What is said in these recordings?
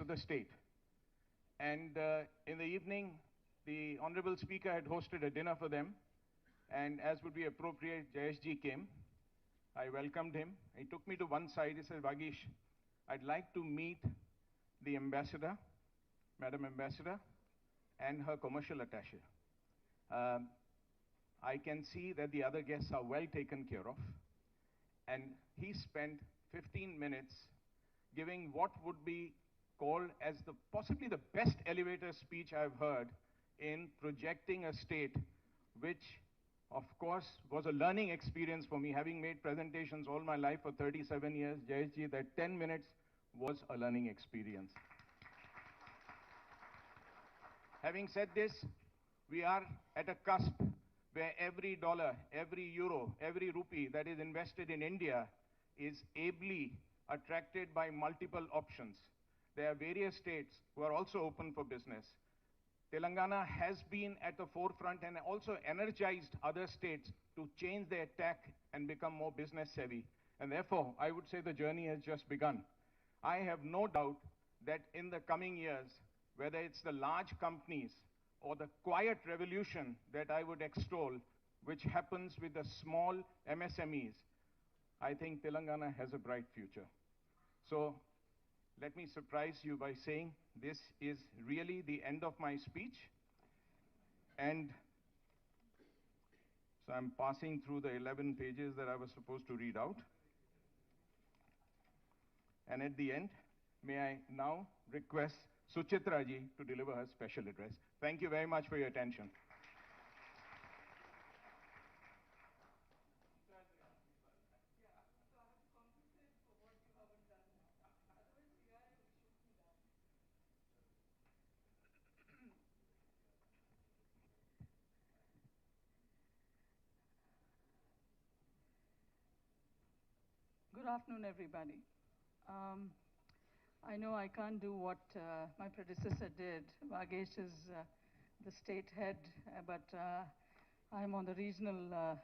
of the state. And in the evening, the Honorable Speaker had hosted a dinner for them. And as would be appropriate, Jayeshji came. I welcomed him. He took me to one side. He said, Vagish, I'd like to meet the ambassador, Madam Ambassador, and her commercial attaché. I can see that the other guests are well taken care of. And he spent 15 minutes giving what would be called as possibly the best elevator speech I've heard in projecting a state, which of course was a learning experience for me, having made presentations all my life for 37 years. Jayeshji, that 10 minutes was a learning experience. Having said this, we are at a cusp where every dollar, every euro, every rupee that is invested in India is ably attracted by multiple options. There are various states who are also open for business. Telangana has been at the forefront and also energized other states to change their tack and become more business savvy. And therefore, I would say the journey has just begun. I have no doubt that in the coming years, whether it's the large companies or the quiet revolution that I would extol, which happens with the small MSMEs, I think Telangana has a bright future. So let me surprise you by saying this is really the end of my speech. And so I'm passing through the 11 pages that I was supposed to read out. And at the end, may I now request Suchitra ji to deliver her special address. Thank you very much for your attention. Good afternoon, everybody. I know I can't do what my predecessor did. Vagesh is the state head, but I'm on the regional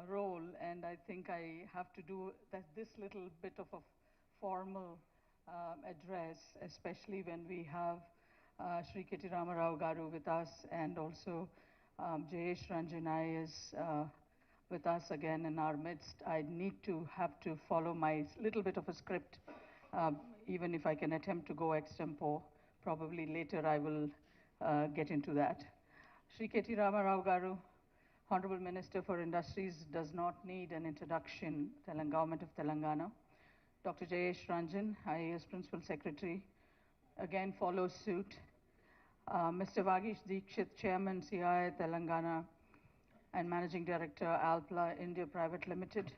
role, and I think I have to do this little bit of a formal address, especially when we have Shri K.T. Ramarao Garu with us, and also Jayesh Ranjan is with us again in our midst. I need to have to follow my little bit of a script, even if I can attempt to go extempo. Probably later I will get into that. Shri K.T. Ramarao Garu, Honorable Minister for Industries, does not need an introduction, Government of Telangana. Dr. Jayesh Ranjan, IAS Principal Secretary, again follows suit. Mr. Vagish Dikshit, Chairman, CII Telangana, and Managing Director, Alpla India Private Limited.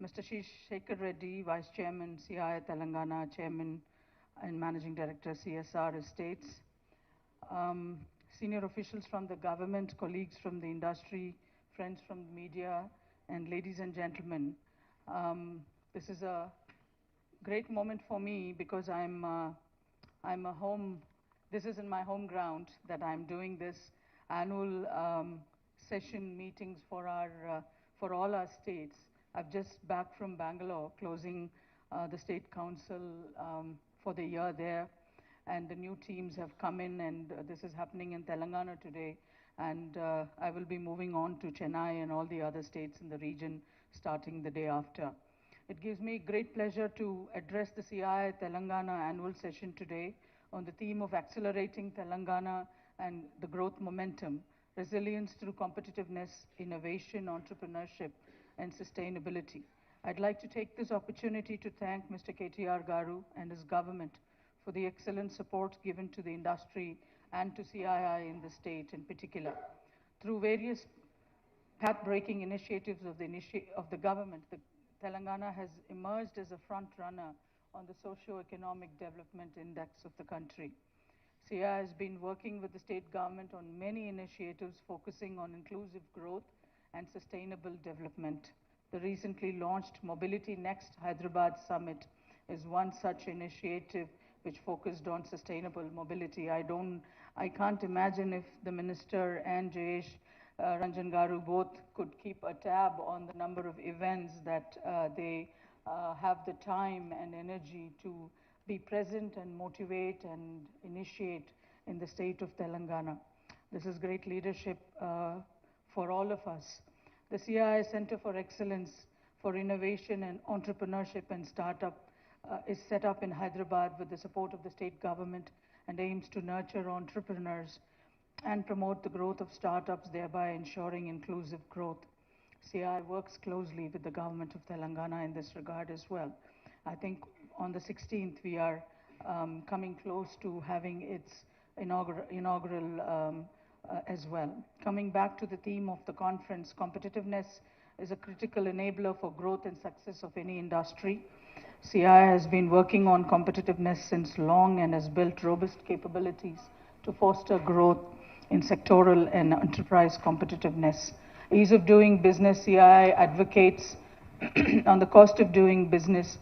Mr. Shekhar Reddy, Vice Chairman, CII Telangana, Chairman and Managing Director, CSR Estates. Senior officials from the government, colleagues from the industry, friends from the media, and ladies and gentlemen. This is a great moment for me because this is in my home ground that I'm doing this annual session meetings for all our states. I've just back from Bangalore, closing the state council for the year there, and the new teams have come in, and this is happening in Telangana today, and I will be moving on to Chennai and all the other states in the region starting the day after. It gives me great pleasure to address the CII Telangana annual session today on the theme of accelerating Telangana and the growth momentum, resilience through competitiveness, innovation, entrepreneurship, and sustainability. I'd like to take this opportunity to thank Mr. KTR Garu and his government for the excellent support given to the industry and to CII in the state in particular. Through various path-breaking initiatives of the government, Telangana has emerged as a front runner on the socio-economic development index of the country. CII has been working with the state government on many initiatives focusing on inclusive growth and sustainable development. The recently launched Mobility Next Hyderabad Summit is one such initiative which focused on sustainable mobility. I can't imagine if the minister and Jayesh Ranjan Garu both could keep a tab on the number of events that they have the time and energy to be present and motivate and initiate in the state of Telangana. This is great leadership for all of us. The CII Center for Excellence for Innovation and Entrepreneurship and Startup is set up in Hyderabad with the support of the state government and aims to nurture entrepreneurs and promote the growth of startups, thereby ensuring inclusive growth. CII works closely with the government of Telangana in this regard as well. I think on the 16th we are coming close to having its inaugural as well. Coming back to the theme of the conference, competitiveness is a critical enabler for growth and success of any industry. CII has been working on competitiveness since long and has built robust capabilities to foster growth in sectoral and enterprise competitiveness. Ease of doing business, CII advocates on the cost of doing business,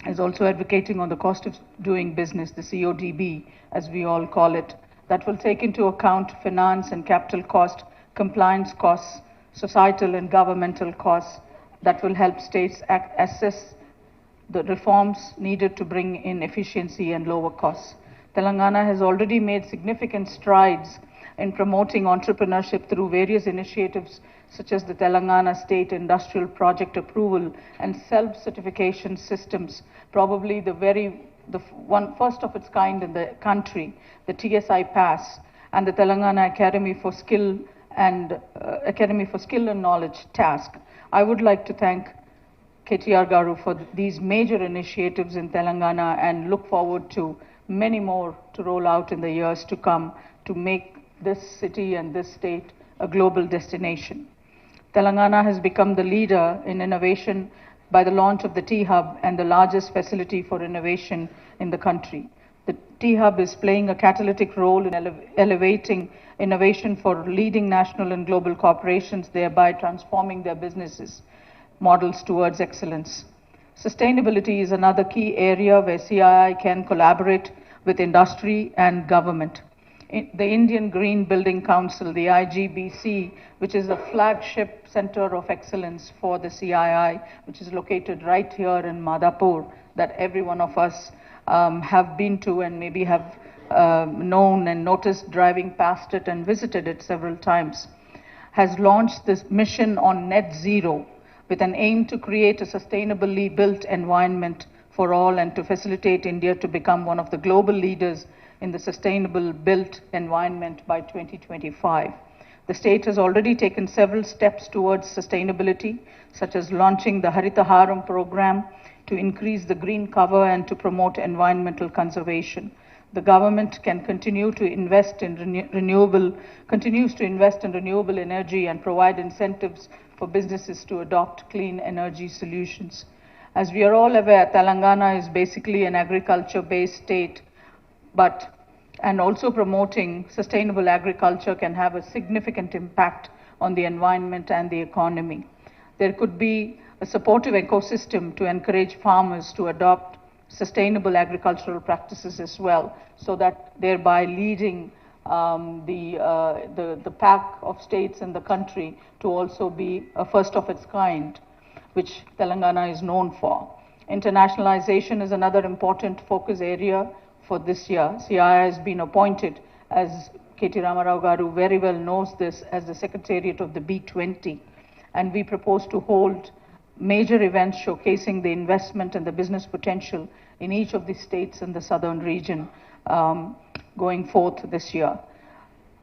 is also advocating on the cost of doing business, the CODB, as we all call it, that will take into account finance and capital cost, compliance costs, societal and governmental costs, that will help states assess the reforms needed to bring in efficiency and lower costs. Telangana has already made significant strides in promoting entrepreneurship through various initiatives such as the Telangana State Industrial Project Approval and self-certification systems, probably the one first of its kind in the country, the TSI Pass, and the Telangana Academy for Skill and Knowledge task. I would like to thank KTR Garu for these major initiatives in Telangana and look forward to many more to roll out in the years to come to make this city and this state a global destination. Telangana has become the leader in innovation by the launch of the T-Hub and the largest facility for innovation in the country. The T-Hub is playing a catalytic role in elevating innovation for leading national and global corporations, thereby transforming their businesses models towards excellence. Sustainability is another key area where CII can collaborate with industry and government. The Indian Green Building Council, the IGBC, which is a flagship center of excellence for the CII, which is located right here in Madhapur, that every one of us have been to and maybe have known and noticed driving past it and visited it several times, has launched this mission on net zero with an aim to create a sustainably built environment for all and to facilitate India to become one of the global leaders in the sustainable built environment by 2025. The state has already taken several steps towards sustainability, such as launching the Harita Haram program to increase the green cover and to promote environmental conservation. The government can continue to invest in continues to invest in renewable energy and provide incentives for businesses to adopt clean energy solutions. As we are all aware, Telangana is basically an agriculture-based state, and also promoting sustainable agriculture can have a significant impact on the environment and the economy. There could be a supportive ecosystem to encourage farmers to adopt sustainable agricultural practices as well, so that thereby leading the pack of states in the country to also be a first of its kind, which Telangana is known for. Internationalization is another important focus area for this year. CII has been appointed, as K.T. Ramarao Garu very well knows this, as the Secretariat of the B20, and we propose to hold major events showcasing the investment and the business potential in each of the states in the southern region going forth this year.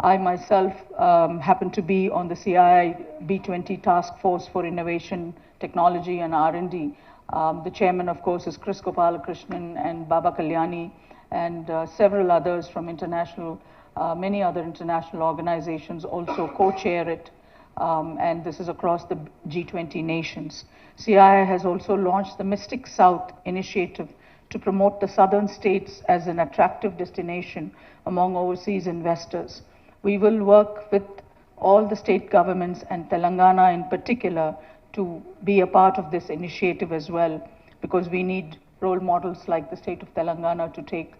I myself happen to be on the CII B20 Task Force for Innovation, Technology and R&D. The chairman, of course, is Chris Gopalakrishnan and Baba Kalyani, and several others from many other international organizations also co-chair it, and this is across the G20 nations. CII has also launched the Mystic South initiative to promote the southern states as an attractive destination among overseas investors. We will work with all the state governments and Telangana in particular to be a part of this initiative as well, because we need role models like the state of Telangana to take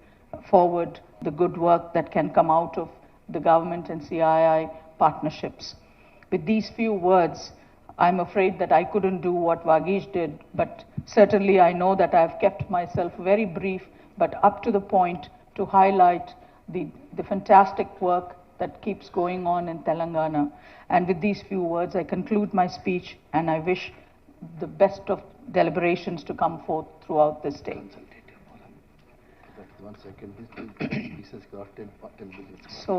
forward the good work that can come out of the government and CII partnerships. With these few words, I'm afraid that I couldn't do what Vagish did, but certainly I know that I've kept myself very brief, but up to the point to highlight the fantastic work that keeps going on in Telangana. And with these few words, I conclude my speech, and I wish the best of deliberations to come forth throughout this day. So,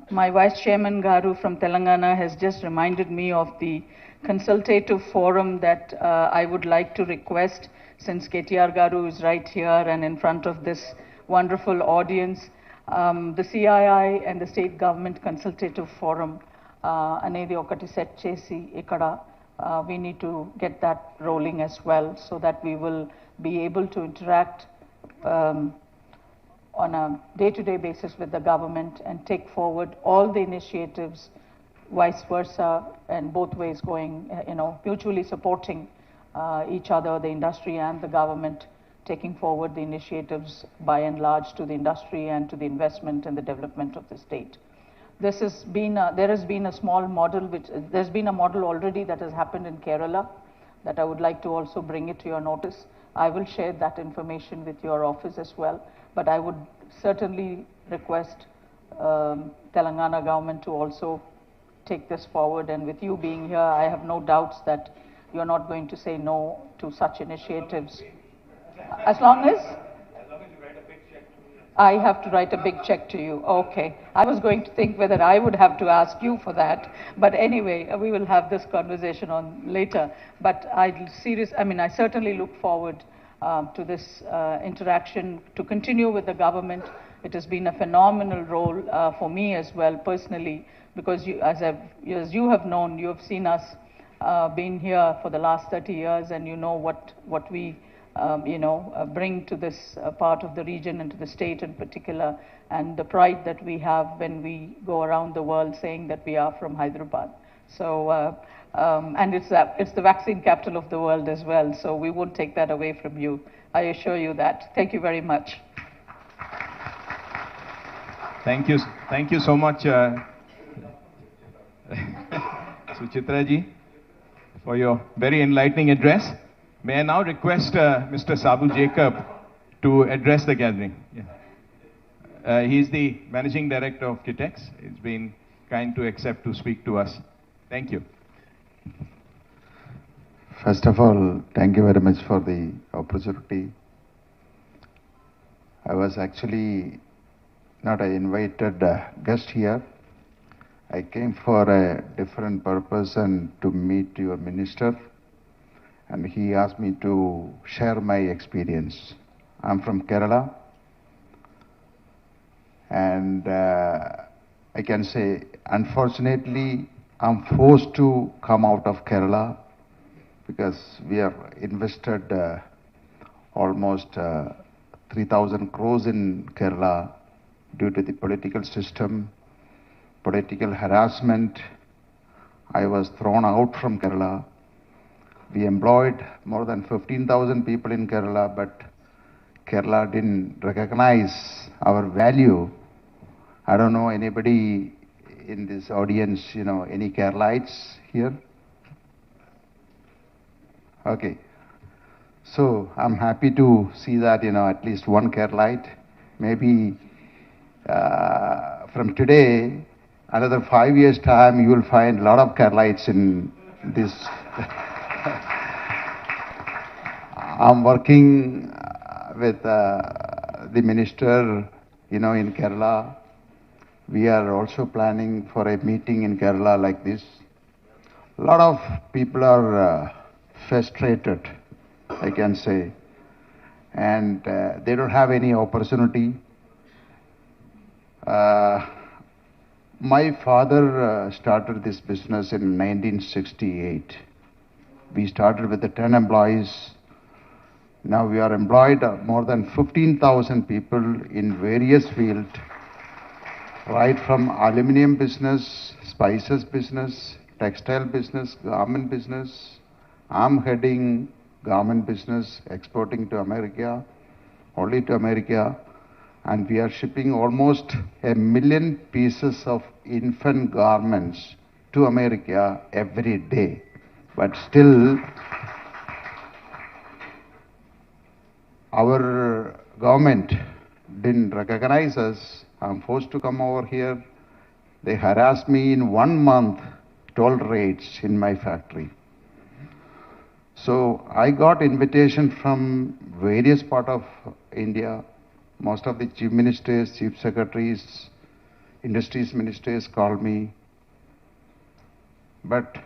my Vice Chairman Garu from Telangana has just reminded me of the consultative forum that I would like to request, since KTR Garu is right here and in front of this wonderful audience. The CII and the State Government Consultative Forum అనేది ఒకటి set చేసి ఇక్కడ we need to get that rolling as well, so that we will be able to interact on a day-to-day basis with the government and take forward all the initiatives, vice versa, and both ways going, mutually supporting each other, the industry and the government, taking forward the initiatives by and large to the industry and to the investment and the development of the state. There has been a small model, there's been a model already that has happened in Kerala that I would like to also bring it to your notice. I will share that information with your office as well, but I would certainly request Telangana government to also take this forward, and with you being here, I have no doubts that you're not going to say no to such initiatives. As long as I have to write a big check to you. Okay. I was going to think whether I would have to ask you for that. But anyway, we will have this conversation on later. But I certainly look forward to this interaction, to continue with the government. It has been a phenomenal role for me as well, personally, because as you have known, you have seen us been here for the last 30 years, and you know what we bring to this part of the region and to the state in particular, and the pride that we have when we go around the world saying that we are from Hyderabad. So, and it's the vaccine capital of the world as well, so we won't take that away from you. I assure you that. Thank you very much. Thank you so much, Suchitra ji, for your very enlightening address. May I now request Mr. Sabu Jacob to address the gathering. Yeah. He's the Managing Director of Kitex. He's been kind to accept to speak to us. Thank you. First of all, thank you very much for the opportunity. I was actually not an invited guest here. I came for a different purpose and to meet your minister. And he asked me to share my experience. I'm from Kerala, and I can say, unfortunately, I'm forced to come out of Kerala because we have invested almost 3,000 crores in Kerala due to the political system, political harassment. I was thrown out from Kerala. We employed more than 15,000 people in Kerala, but Kerala didn't recognize our value. I don't know anybody in this audience, any Keralites here? Okay. So I'm happy to see that, at least one Keralite. Maybe from today, another 5 years' time, you will find a lot of Keralites in this. I'm working with the minister, in Kerala. We are also planning for a meeting in Kerala like this. A lot of people are frustrated, I can say, and they don't have any opportunity. My father started this business in 1968. We started with the 10 employees. Now we are employed more than 15,000 people in various fields, right from aluminum business, spices business, textile business, garment business. I'm heading garment business, exporting to America, only to America, and we are shipping almost 1 million pieces of infant garments to America every day. But still, our government didn't recognize us. I'm forced to come over here. They harassed me in 1 month, toll rates in my factory. So I got invitation from various part of India. Most of the chief ministers, chief secretaries, industries ministers called me. But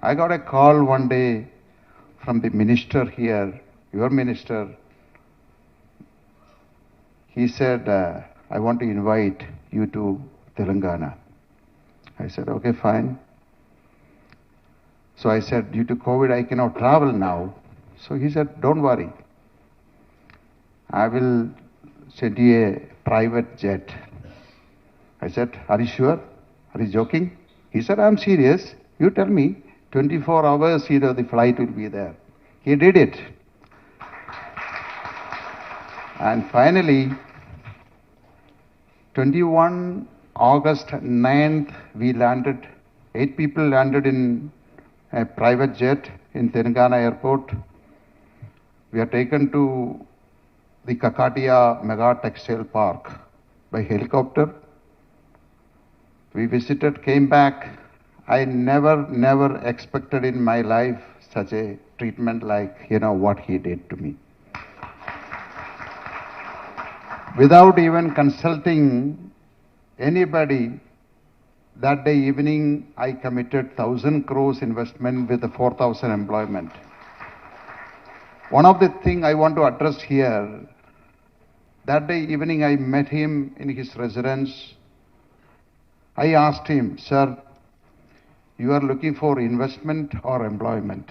I got a call one day from the minister here, your minister. He said, I want to invite you to Telangana. I said, okay, fine. So I said, due to COVID, I cannot travel now. So he said, don't worry. I will send you a private jet. I said, are you sure? Are you joking? He said, I'm serious. You tell me, 24 hours, the flight will be there. He did it. And finally, 21 August 9th, we landed, 8 people landed in a private jet in Telangana airport. We are taken to the Kakatia Mega Textile Park by helicopter. We visited, came back. I never expected in my life such a treatment like, what he did to me. Without even consulting anybody, that day evening, I committed 1,000 crores investment with 4,000 employment. One of the things I want to address here, that day evening I met him in his residence. I asked him, sir, you are looking for investment or employment?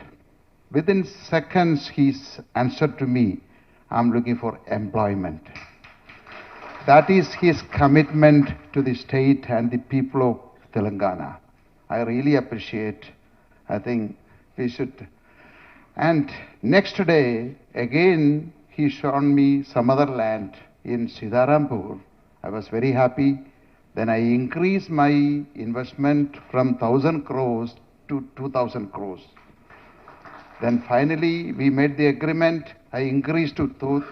Within seconds, he answered to me, I'm looking for employment. That is his commitment to the state and the people of Telangana. I really appreciate. I think we should. And next day, again, he shown me some other land in Sidarampur. I was very happy. Then I increased my investment from 1,000 crores to 2,000 crores. Then finally, we made the agreement. I increased to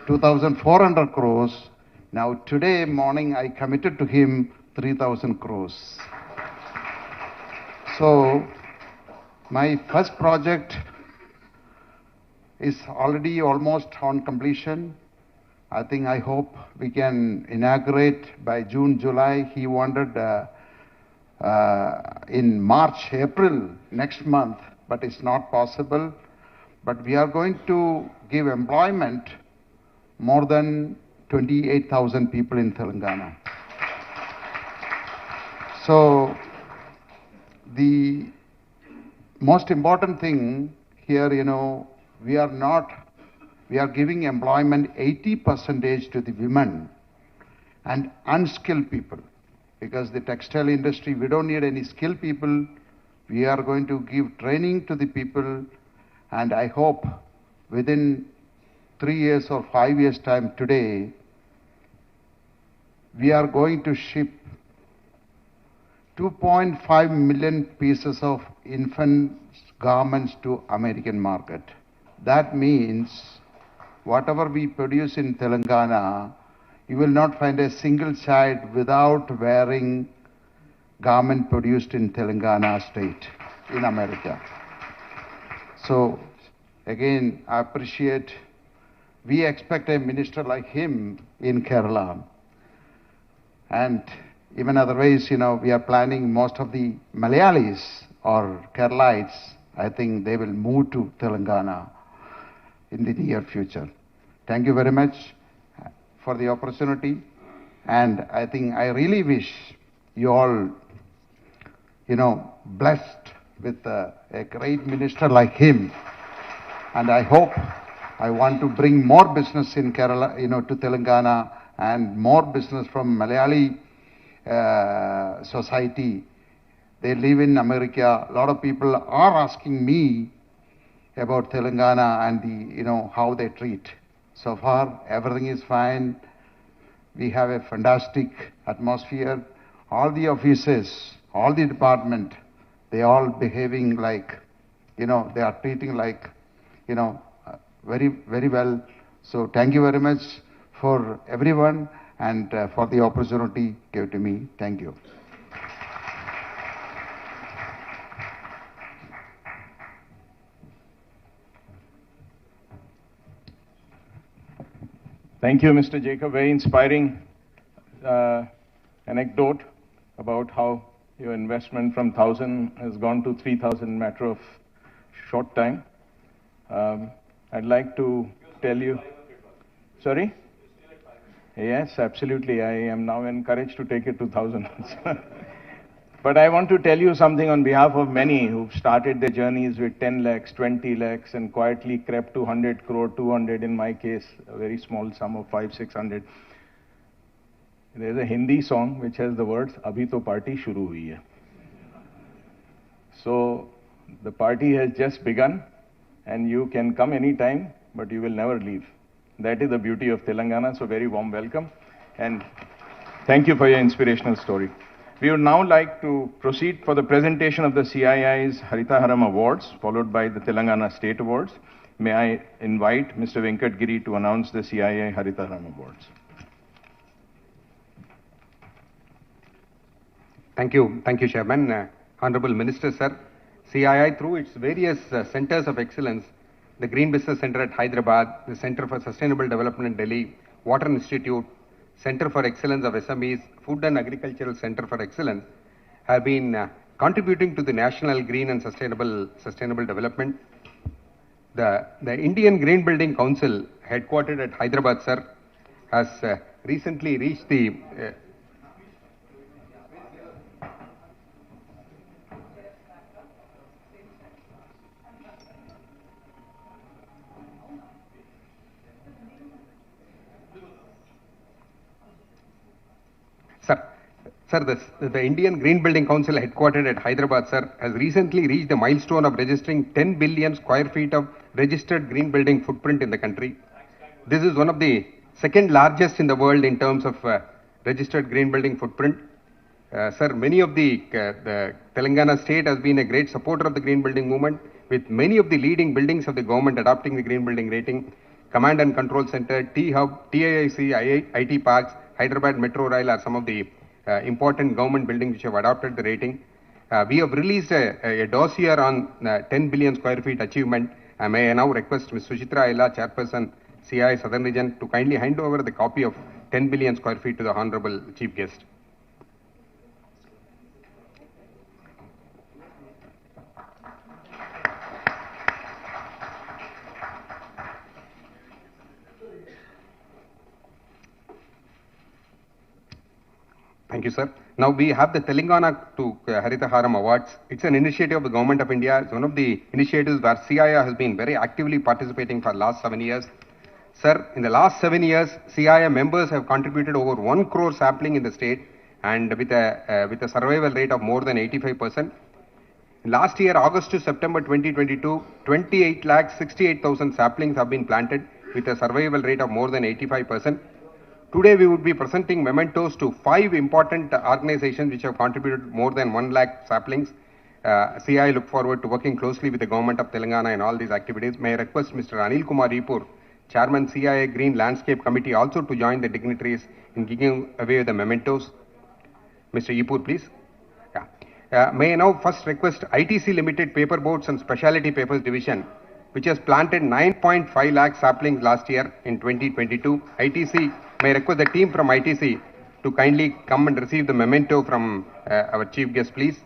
2,400 crores. Now today morning, I committed to him 3,000 crores. So my first project is already almost on completion. I hope we can inaugurate by June, July. He wanted in March, April next month, but it's not possible. But we are going to give employment more than 28,000 people in Telangana. So the most important thing here, we are giving employment 80% to the women and unskilled people. Because the textile industry, we don't need any skilled people. We are going to give training to the people. And I hope within 3 years or 5 years time today, we are going to ship 2.5 million pieces of infant garments to American market. That means whatever we produce in Telangana, you will not find a single child without wearing garment produced in Telangana state in America. So again, I appreciate, we expect a minister like him in Kerala. And even otherwise, we are planning most of the Malayalis or Keralites, I think they will move to Telangana in the near future. Thank you very much for the opportunity. And I think I really wish you all, blessed with a great minister like him. And I hope, I want to bring more business in Kerala, to Telangana, and more business from Malayali society. They live in America. A lot of people are asking me about Telangana and the, how they treat. So far, everything is fine. We have a fantastic atmosphere. All the offices, all the department, they all behaving like they are treating like, very, very well. So thank you very much for everyone and for the opportunity given to me. Thank you. Thank you, Mr. Jacob. Very inspiring anecdote about how your investment from 1,000 has gone to 3,000 matter of short time. I'd like to tell you. Sorry? Yes, absolutely. I am now encouraged to take it to 1,000. But I want to tell you something on behalf of many who've started their journeys with 10 lakhs, 20 lakhs, and quietly crept to 100 crore, 200 in my case, a very small sum of 500, 600. There's a Hindi song which has the words, Abhi to party shuru hui hai. So the party has just begun, and you can come anytime, but you will never leave. That is the beauty of Telangana, so very warm welcome, and thank you for your inspirational story. We would now like to proceed for the presentation of the CII's Haritaharam Awards, followed by the Telangana State Awards. May I invite Mr. Venkat Giri to announce the CII Haritaharam Awards. Thank you, Chairman. Honorable Minister, sir. CII, through its various centers of excellence, the Green Business Center at Hyderabad, the Center for Sustainable Development in Delhi, Water Institute, Center for Excellence of SMEs, Food and Agricultural Center for Excellence, have been contributing to the national green and sustainable development. The Indian Green Building Council, headquartered at Hyderabad, sir, has recently reached the the Indian Green Building Council, headquartered at Hyderabad, sir, has recently reached the milestone of registering 10 billion square feet of registered green building footprint in the country. This is one of the second largest in the world in terms of registered green building footprint. Sir, many of the Telangana state has been a great supporter of the green building movement, with many of the leading buildings of the government adopting the green building rating. Command and Control Center, T-Hub, TIIC, IT Parks, Hyderabad Metro Rail are some of the important government buildings which have adopted the rating. We have released a dossier on 10 billion square feet achievement. May I now request Ms. Suchitra Aila, Chairperson, CII Southern Region, to kindly hand over the copy of 10 billion square feet to the Honorable Chief Guest. Thank you, sir. Now we have the Telangana to Haritaharam Awards. It's an initiative of the Government of India. It's one of the initiatives where CII has been very actively participating for the last 7 years. Sir, in the last 7 years, CII members have contributed over 1 crore sapling in the state, and with a survival rate of more than 85%. Last year, August to September 2022, 28,68,000 saplings have been planted with a survival rate of more than 85%. Today, we would be presenting mementos to 5 important organizations which have contributed more than 1 lakh saplings. CII look forward to working closely with the government of Telangana in all these activities. May I request Mr. Anil Kumar Ipur, Chairman CII Green Landscape Committee, also to join the dignitaries in giving away the mementos. Mr. Ipur, please. May I now first request ITC Limited Paper Boards and Specialty Papers Division, which has planted 9.5 lakh saplings last year in 2022. ITC, may I request the team from ITC to kindly come and receive the memento from our chief guest, please.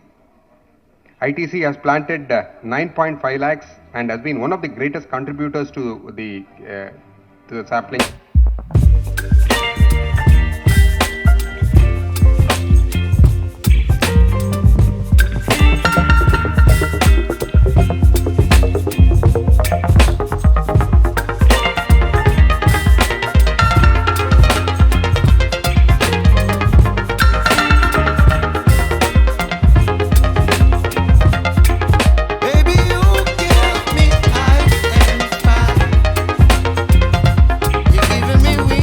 ITC has planted 9.5 lakhs and has been one of the greatest contributors to the sapling. Giving me wings.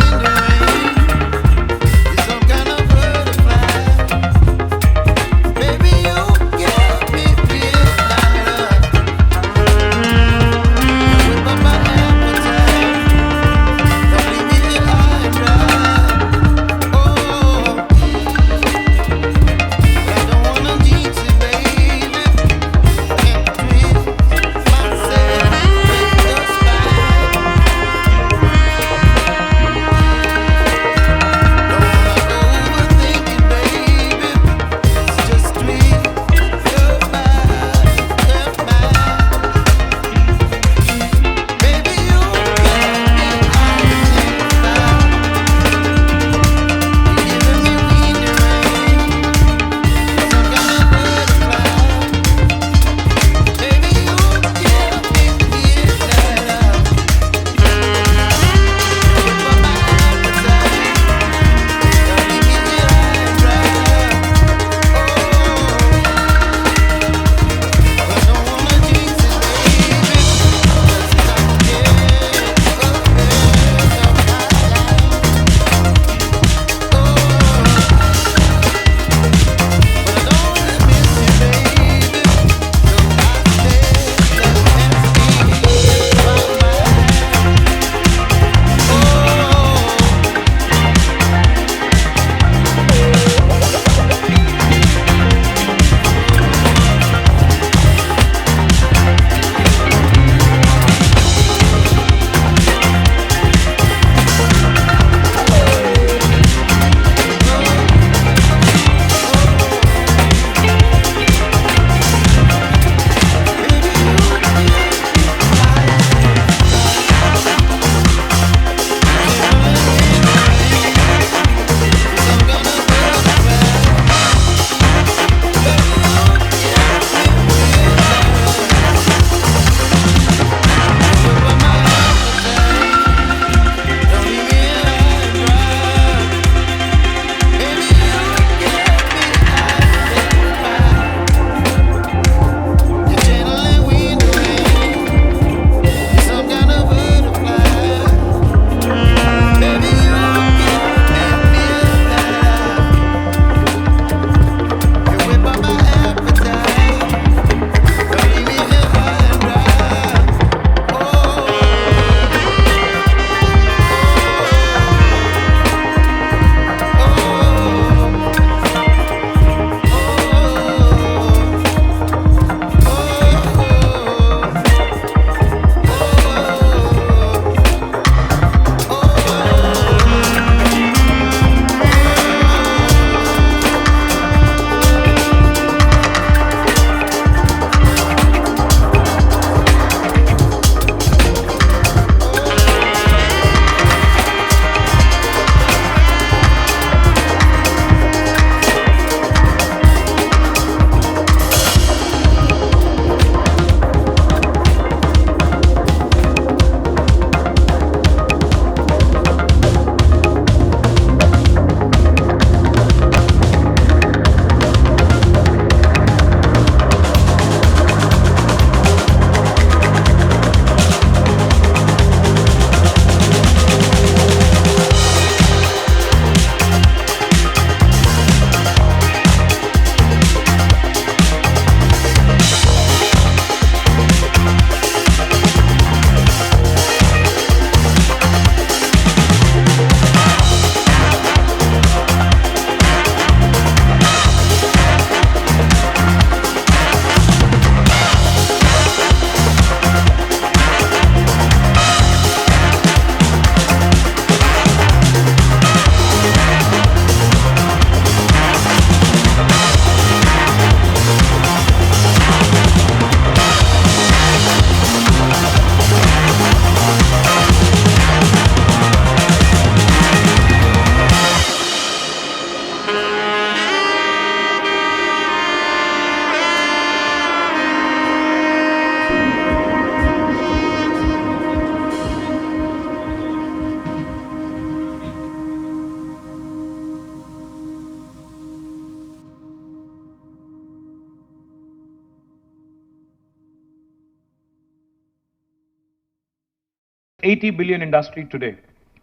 80 billion industry today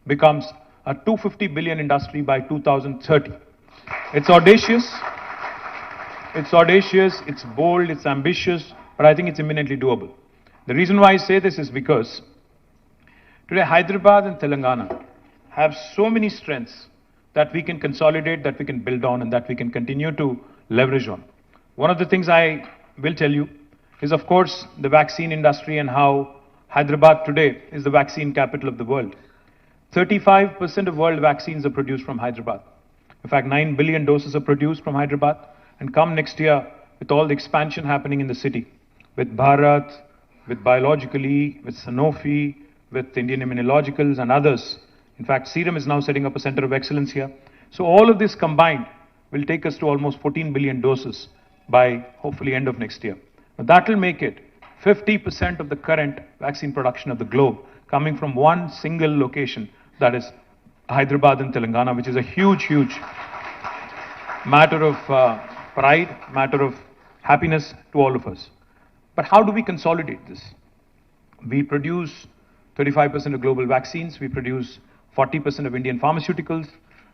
becomes a 250 billion industry by 2030. It's audacious, it's bold, it's ambitious, but I think it's imminently doable. The reason why I say this is because today Hyderabad and Telangana have so many strengths that we can consolidate, that we can build on, and that we can continue to leverage on. One of the things I will tell you is, of course, the vaccine industry and how Hyderabad today is the vaccine capital of the world. 35% of world vaccines are produced from Hyderabad. In fact, 9 billion doses are produced from Hyderabad. And come next year, with all the expansion happening in the city, with Bharat, with Biologically, with Sanofi, with Indian Immunologicals and others. In fact, Serum is now setting up a center of excellence here. So all of this combined will take us to almost 14 billion doses by hopefully end of next year. Now that will make it 50% of the current vaccine production of the globe coming from one single location, that is Hyderabad and Telangana, which is a huge, huge matter of pride, matter of happiness to all of us. But how do we consolidate this? We produce 35% of global vaccines. We produce 40% of Indian pharmaceuticals.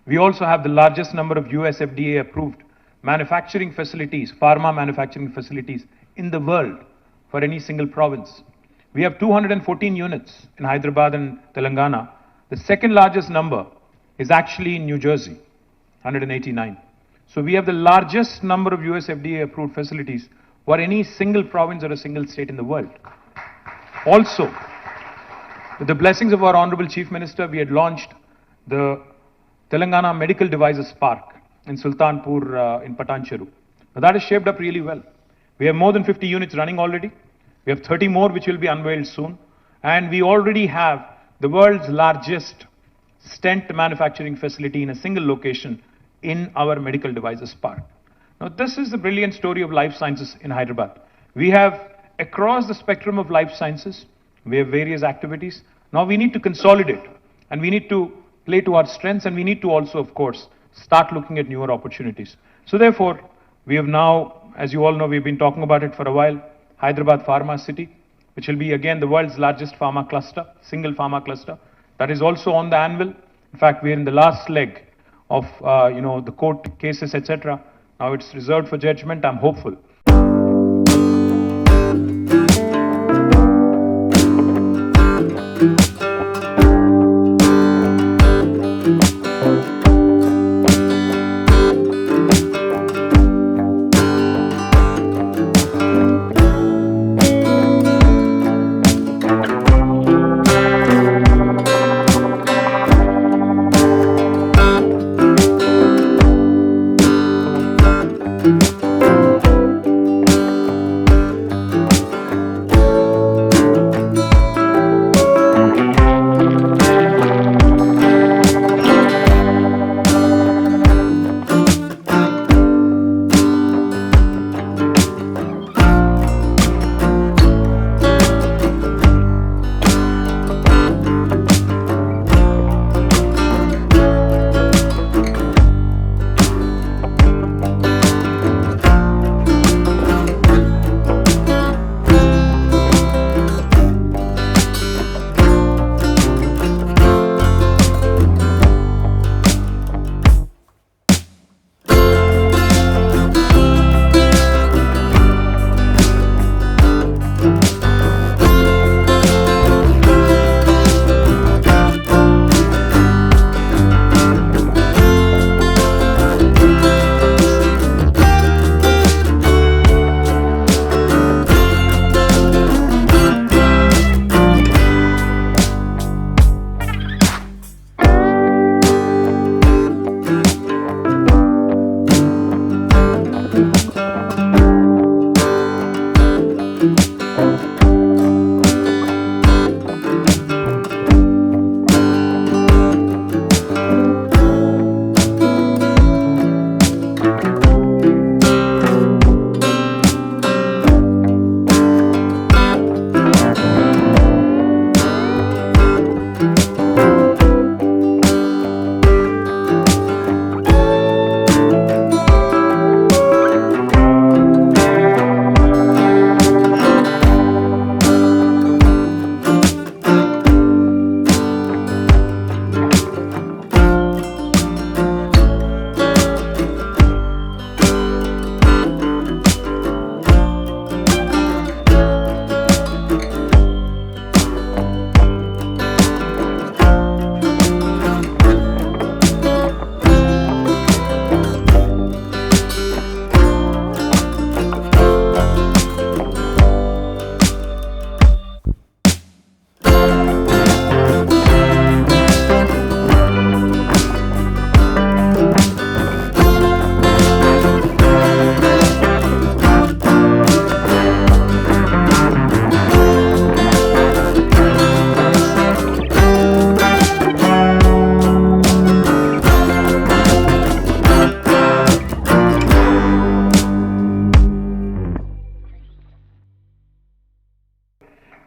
We also have the largest number of US FDA approved manufacturing facilities, pharma manufacturing facilities in the world for any single province. We have 214 units in Hyderabad and Telangana. The second largest number is actually in New Jersey, 189. So we have the largest number of US FDA approved facilities for any single province or a single state in the world. Also, with the blessings of our Honorable Chief Minister, we had launched the Telangana Medical Devices Park in Sultanpur in Patancheru. Now that is shaped up really well. We have more than 50 units running already. We have 30 more which will be unveiled soon. And we already have the world's largest stent manufacturing facility in a single location in our medical devices park. Now this is the brilliant story of life sciences in Hyderabad. We have across the spectrum of life sciences, we have various activities. Now we need to consolidate and we need to play to our strengths, and we need to also, of course, start looking at newer opportunities. So therefore, we have now, as you all know, we've been talking about it for a while, Hyderabad Pharma City, which will be again the world's largest pharma cluster, single pharma cluster. That is also on the anvil. In fact, we are in the last leg of the court cases, etc. Now it's reserved for judgment. I'm hopeful.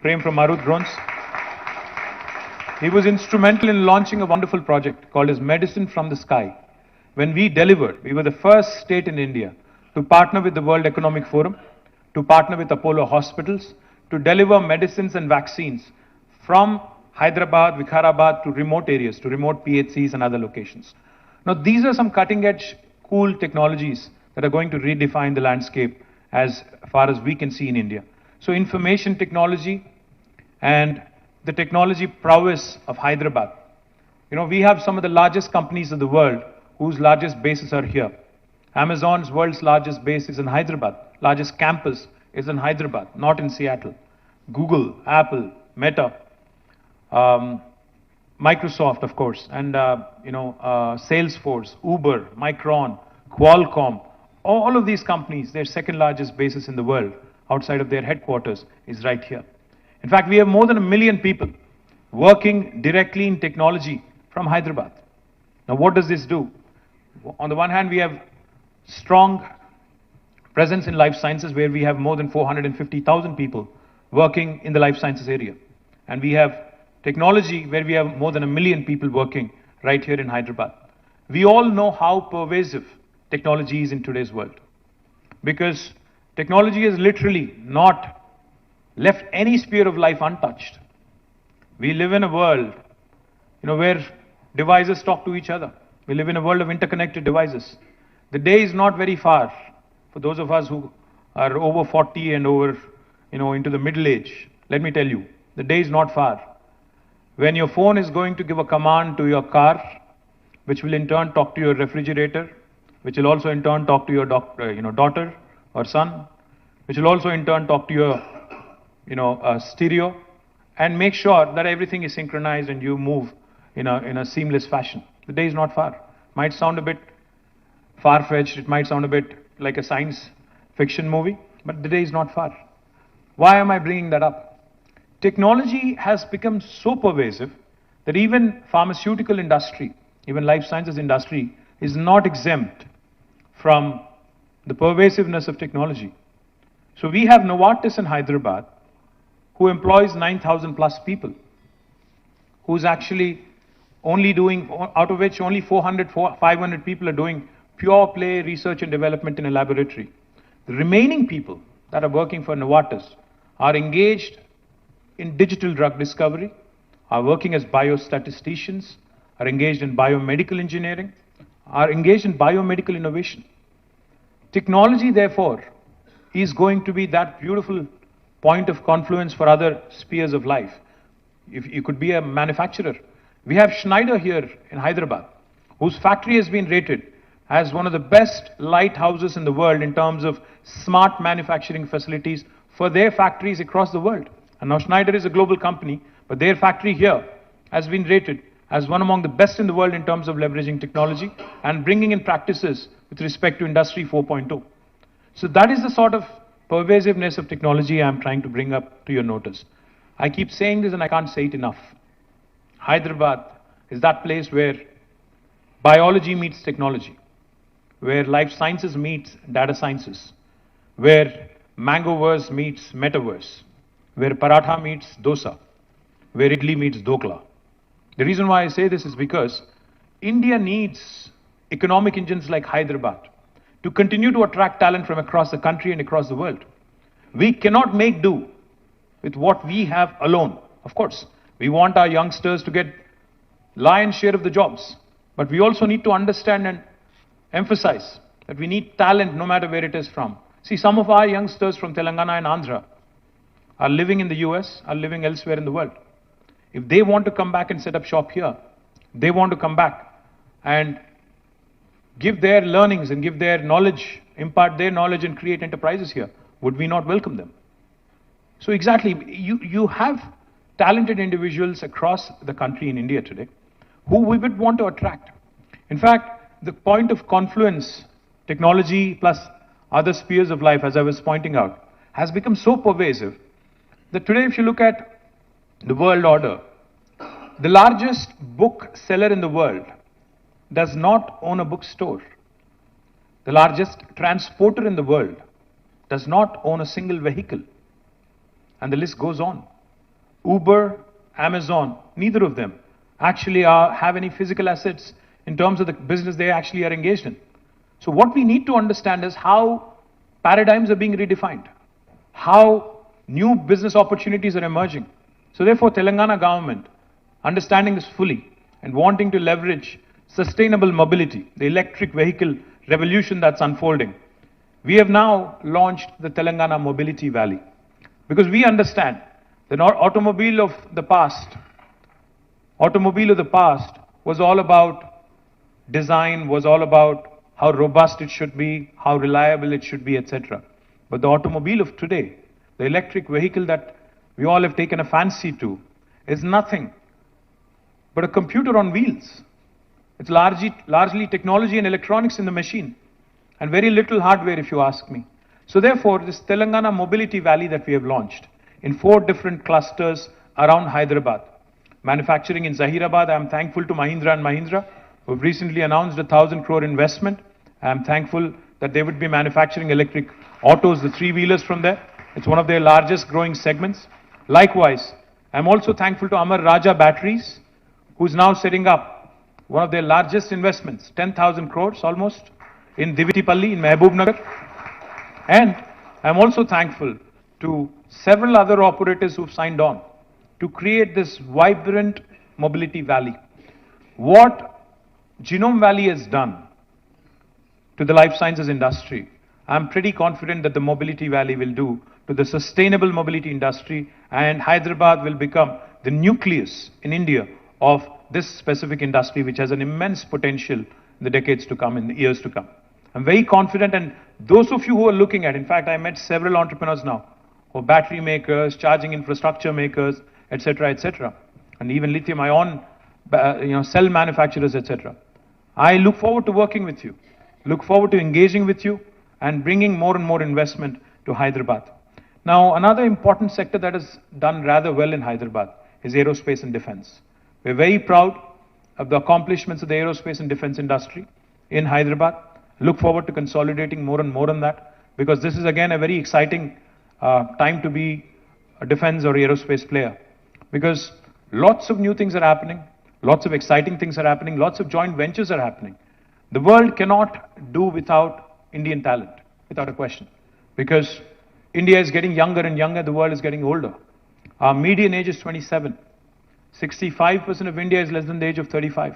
Prem from Marut Drones. He was instrumental in launching a wonderful project called as Medicine from the Sky. When we delivered, we were the first state in India to partner with the World Economic Forum, to partner with Apollo Hospitals, to deliver medicines and vaccines from Hyderabad, Vikharabad to remote areas, to remote PHCs and other locations. Now, these are some cutting-edge, cool technologies that are going to redefine the landscape as far as we can see in India. So, information technology and the technology prowess of Hyderabad. You know, we have some of the largest companies of the world whose largest bases are here. Amazon's world's largest base is in Hyderabad. Largest campus is in Hyderabad, not in Seattle. Google, Apple, Meta, Microsoft, of course, and Salesforce, Uber, Micron, Qualcomm, all of these companies, their second largest bases in the world outside of their headquarters is right here. In fact, we have more than 1 million people working directly in technology from Hyderabad. Now, what does this do? On the one hand, we have strong presence in life sciences where we have more than 450,000 people working in the life sciences area. And we have technology where we have more than 1 million people working right here in Hyderabad. We all know how pervasive technology is in today's world, because technology has literally not left any sphere of life untouched. We live in a world, where devices talk to each other. We live in a world of interconnected devices. The day is not very far for those of us who are over 40 and over, into the middle age. Let me tell you, the day is not far when your phone is going to give a command to your car, which will in turn talk to your refrigerator, which will also in turn talk to your daughter or son, which will also in turn talk to your stereo, and make sure that everything is synchronized and you move in a seamless fashion. The day is not far. Might sound a bit far-fetched, it might sound a bit like a science fiction movie, but the day is not far. Why am I bringing that up? Technology has become so pervasive that even pharmaceutical industry, even life sciences industry is not exempt from the pervasiveness of technology. So we have Novartis in Hyderabad who employs 9,000 plus people, who's actually only doing, out of which only 500 people are doing pure play research and development in a laboratory. The remaining people that are working for Novartis are engaged in digital drug discovery, are working as biostatisticians, are engaged in biomedical engineering, are engaged in biomedical innovation. Technology, therefore, is going to be that beautiful point of confluence for other spheres of life. If you could be a manufacturer. We have Schneider here in Hyderabad, whose factory has been rated as one of the best lighthouses in the world in terms of smart manufacturing facilities for their factories across the world. And now Schneider is a global company, but their factory here has been rated as one among the best in the world in terms of leveraging technology and bringing in practices with respect to Industry 4.0. So that is the sort of pervasiveness of technology I'm trying to bring up to your notice. I keep saying this and I can't say it enough. Hyderabad is that place where biology meets technology, where life sciences meets data sciences, where Mangoverse meets Metaverse, where paratha meets dosa, where idli meets dokla. The reason why I say this is because India needs economic engines like Hyderabad to continue to attract talent from across the country and across the world. We cannot make do with what we have alone. Of course, we want our youngsters to get lion's share of the jobs, but we also need to understand and emphasize that we need talent no matter where it is from. See, some of our youngsters from Telangana and Andhra are living in the US, are living elsewhere in the world. If they want to come back and set up shop here, they want to come back and give their learnings and give their knowledge, impart their knowledge and create enterprises here, would we not welcome them? So exactly, you have talented individuals across the country in India today who we would want to attract. In fact, the point of confluence, technology plus other spheres of life, as I was pointing out, has become so pervasive that today if you look at the world order, the largest book seller in the world does not own a bookstore. The largest transporter in the world does not own a single vehicle. And the list goes on. Uber, Amazon, neither of them actually have any physical assets in terms of the business they actually are engaged in. So what we need to understand is how paradigms are being redefined, how new business opportunities are emerging. So therefore, Telangana government, understanding this fully and wanting to leverage sustainable mobility, the electric vehicle revolution that's unfolding, we have now launched the Telangana Mobility Valley. Because we understand the automobile of the past was all about design, was all about how robust it should be, how reliable it should be, etc. But the automobile of today, the electric vehicle that we all have taken a fancy to, is nothing but a computer on wheels. It's largely technology and electronics in the machine, and very little hardware if you ask me. So therefore, this Telangana Mobility Valley that we have launched in 4 different clusters around Hyderabad. Manufacturing in Zahirabad, I am thankful to Mahindra and Mahindra, who have recently announced a 1,000 crore investment. I am thankful that they would be manufacturing electric autos, the 3-wheelers from there. It's one of their largest growing segments. Likewise, I am also thankful to Amar Raja Batteries, who's now setting up one of their largest investments, 10,000 crores almost, in Divitipalli in Mehboob And I'm also thankful to several other operators who've signed on to create this vibrant mobility valley. What Genome Valley has done to the life sciences industry, I'm pretty confident that the Mobility Valley will do to the sustainable mobility industry, and Hyderabad will become the nucleus in India of this specific industry, which has an immense potential in the decades to come, in the years to come. I'm very confident, and those of you who are looking at, in fact, I met several entrepreneurs now, who are battery makers, charging infrastructure makers, etc., and even lithium-ion, cell manufacturers, etc. I look forward to working with you, look forward to engaging with you, and bringing more and more investment to Hyderabad. Now, another important sector that has done rather well in Hyderabad is aerospace and defense. We're very proud of the accomplishments of the aerospace and defense industry in Hyderabad. Look forward to consolidating more and more on that, because this is again a very exciting time to be a defense or aerospace player, because lots of new things are happening, lots of exciting things are happening, lots of joint ventures are happening. The world cannot do without Indian talent, without a question, because India is getting younger and younger, the world is getting older. Our median age is 27. 65% of India is less than the age of 35.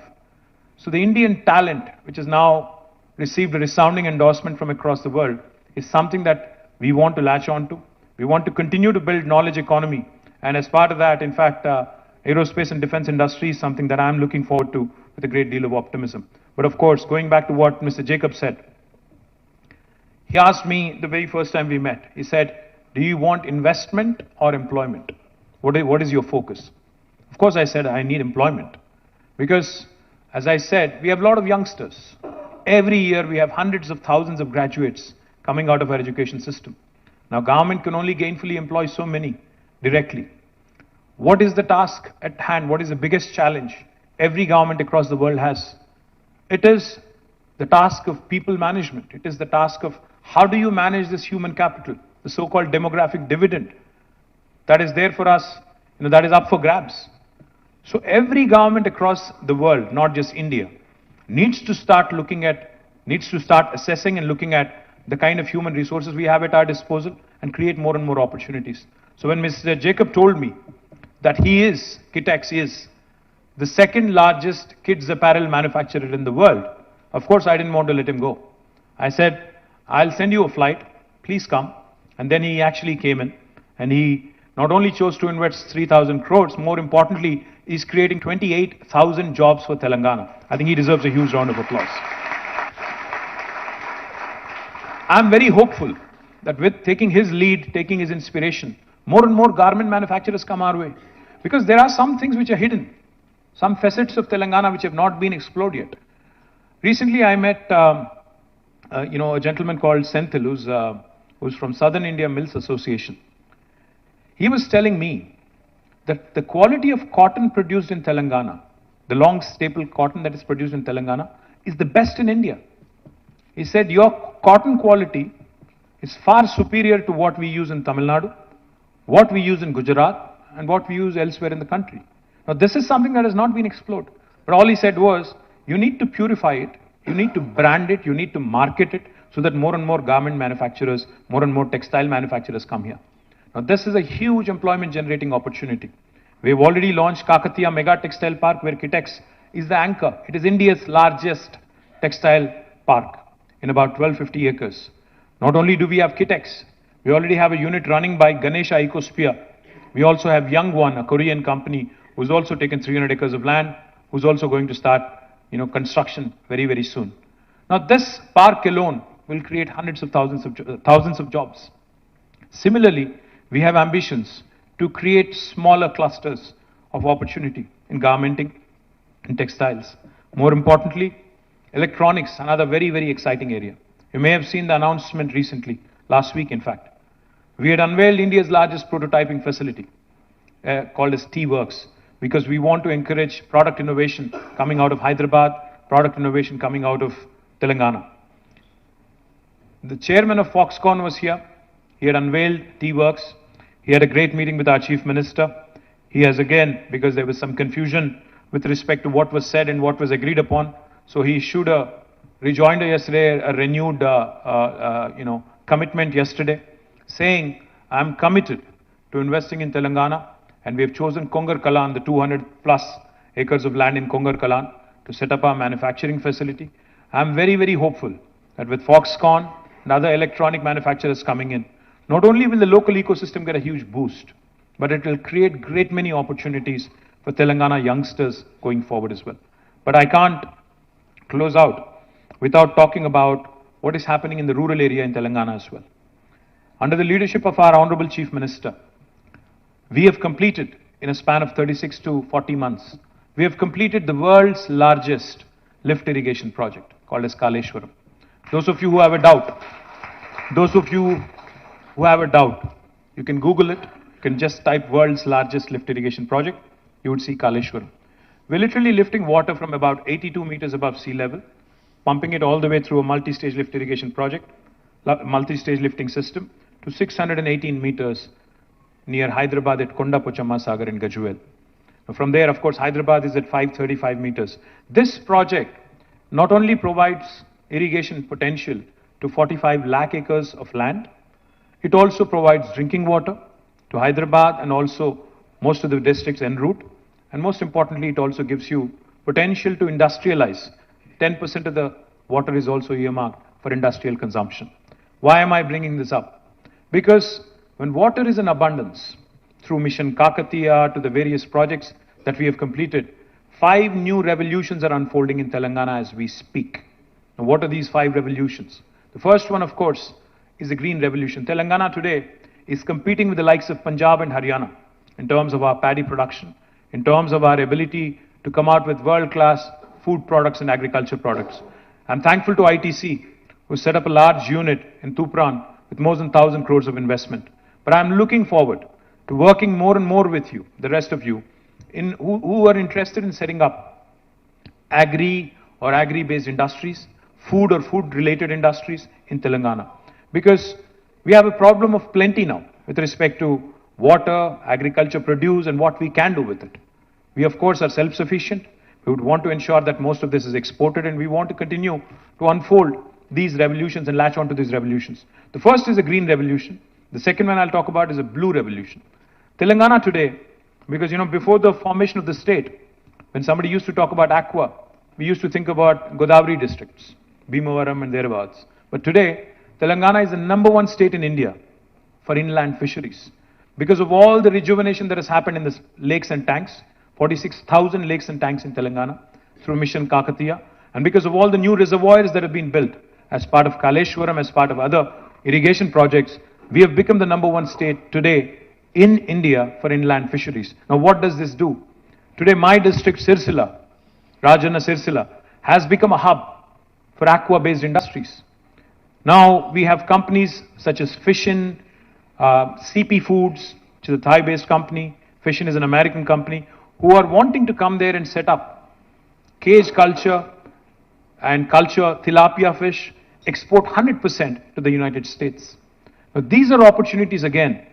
So the Indian talent, which has now received a resounding endorsement from across the world, is something that we want to latch on to. We want to continue to build knowledge economy. And as part of that, in fact, aerospace and defense industry is something that I'm looking forward to with a great deal of optimism. But of course, going back to what Mr. Jacob said, he asked me the very first time we met, he said, do you want investment or employment? What is your focus? Of course, I said, I need employment. Because, as I said, we have a lot of youngsters. Every year, we have hundreds of thousands of graduates coming out of our education system. Now, government can only gainfully employ so many directly. What is the task at hand? What is the biggest challenge every government across the world has? It is the task of people management. It is the task of how do you manage this human capital, the so-called demographic dividend that is there for us, that is up for grabs. So every government across the world, not just India, needs to start assessing and looking at the kind of human resources we have at our disposal and create more and more opportunities. So when Mr. Jacob told me that Kitex is the second largest kids apparel manufacturer in the world, of course I didn't want to let him go. I said, I'll send you a flight, please come. And then he actually came in, and he not only chose to invest 3,000 crores, more importantly, he's creating 28,000 jobs for Telangana. I think he deserves a huge round of applause. I'm very hopeful that with taking his lead, taking his inspiration, more and more garment manufacturers come our way. Because there are some things which are hidden, some facets of Telangana which have not been explored yet. Recently, I met a gentleman called Senthil, who's from Southern India Mills Association. He was telling me that the quality of cotton produced in Telangana, the long staple cotton that is produced in Telangana, is the best in India. He said, your cotton quality is far superior to what we use in Tamil Nadu, what we use in Gujarat, and what we use elsewhere in the country. Now, this is something that has not been explored. But all he said was, you need to purify it, you need to brand it, you need to market it, so that more and more garment manufacturers, more and more textile manufacturers come here. Now, this is a huge employment generating opportunity. We have already launched Kakatiya Mega Textile Park, where Kitex is the anchor. It is India's largest textile park in about 1250 acres. Not only do we have Kitex, we already have a unit running by Ganesha Ecosphere. We also have Youngwon, a Korean company, who's also taken 300 acres of land, who's also going to start, construction very, very soon. Now, this park alone will create hundreds of thousands of jobs. Similarly, we have ambitions to create smaller clusters of opportunity in garmenting and textiles. More importantly, electronics, another very, very exciting area. You may have seen the announcement recently, last week in fact. We had unveiled India's largest prototyping facility, called as T-Works, because we want to encourage product innovation coming out of Hyderabad, product innovation coming out of Telangana. The chairman of Foxconn was here. He had unveiled T-Works. He had a great meeting with our chief minister. He has again, because there was some confusion with respect to what was said and what was agreed upon, so he issued a rejoinder yesterday, a renewed commitment yesterday, saying, I'm committed to investing in Telangana, and we have chosen Kongar Kalan, the 200 plus acres of land in Kongar Kalan, to set up our manufacturing facility. I'm very, very hopeful that with Foxconn and other electronic manufacturers coming in, not only will the local ecosystem get a huge boost, but it will create great many opportunities for Telangana youngsters going forward as well. But I can't close out without talking about what is happening in the rural area in Telangana as well. Under the leadership of our Honorable Chief Minister, we have completed, in a span of 36 to 40 months, we have completed the world's largest lift irrigation project, called as Kaleshwaram. Those of you who have a doubt, you can Google it, you can just type world's largest lift irrigation project, you would see Kaleshwaram. We're literally lifting water from about 82 meters above sea level, pumping it all the way through a multi-stage lift irrigation project, multi-stage lifting system, to 618 meters near Hyderabad at Kondapochamma Sagar in Gajuel. From there, of course, Hyderabad is at 535 meters. This project not only provides irrigation potential to 45 lakh acres of land, it also provides drinking water to Hyderabad and also most of the districts en route. And most importantly, it also gives you potential to industrialize. 10% of the water is also earmarked for industrial consumption. Why am I bringing this up? Because when water is in abundance, through Mission Kakatiya to the various projects that we have completed, 5 new revolutions are unfolding in Telangana as we speak. Now, what are these 5 revolutions? The first one, of course, is the green revolution. Telangana today is competing with the likes of Punjab and Haryana in terms of our paddy production, in terms of our ability to come out with world-class food products and agriculture products. I'm thankful to ITC, who set up a large unit in Tupran with more than 1,000 crores of investment. But I'm looking forward to working more and more with you, the rest of you, who are interested in setting up agri or agri-based industries, food or food-related industries in Telangana. Because we have a problem of plenty now with respect to water, agriculture produce, and what we can do with it. We, of course, are self-sufficient. We would want to ensure that most of this is exported, and we want to continue to unfold these revolutions and latch onto these revolutions. The first is a green revolution. The second one I'll talk about is a blue revolution. Telangana today, because before the formation of the state, when somebody used to talk about aqua, we used to think about Godavari districts, Bhimavaram and thereabouts. But today, Telangana is the #1 state in India for inland fisheries. Because of all the rejuvenation that has happened in the lakes and tanks, 46,000 lakes and tanks in Telangana through Mission Kakatiya, and because of all the new reservoirs that have been built as part of Kaleshwaram, as part of other irrigation projects, we have become the #1 state today in India for inland fisheries. Now, what does this do? Today, my district, Sirsila, Rajanna Sirsila, has become a hub for aqua-based industries. Now, we have companies such as Fishin, CP Foods, which is a Thai-based company. Fishin is an American company, who are wanting to come there and set up cage culture and culture tilapia fish, export 100% to the United States. Now, these are opportunities again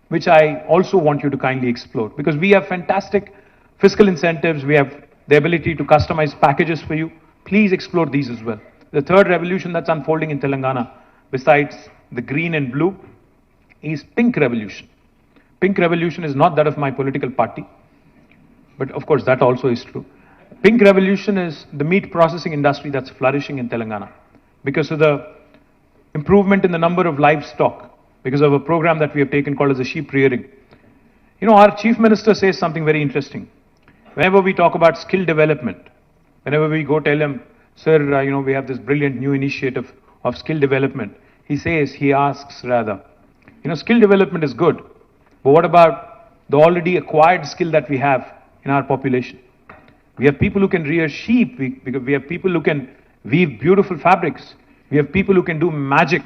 which I also want you to kindly explore, because we have fantastic fiscal incentives, we have the ability to customize packages for you. Please explore these as well. The third revolution that's unfolding in Telangana, besides the green and blue, is pink revolution. Pink revolution is not that of my political party, but of course that also is true. Pink revolution is the meat processing industry that's flourishing in Telangana because of the improvement in the number of livestock, because of a program that we have taken called as the sheep rearing. You know, our chief minister says something very interesting. Whenever we talk about skill development, whenever we go tell him, sir, we have this brilliant new initiative of skill development, he asks rather, skill development is good, but what about the already acquired skill that we have in our population? We have people who can rear sheep, we have people who can weave beautiful fabrics, we have people who can do magic,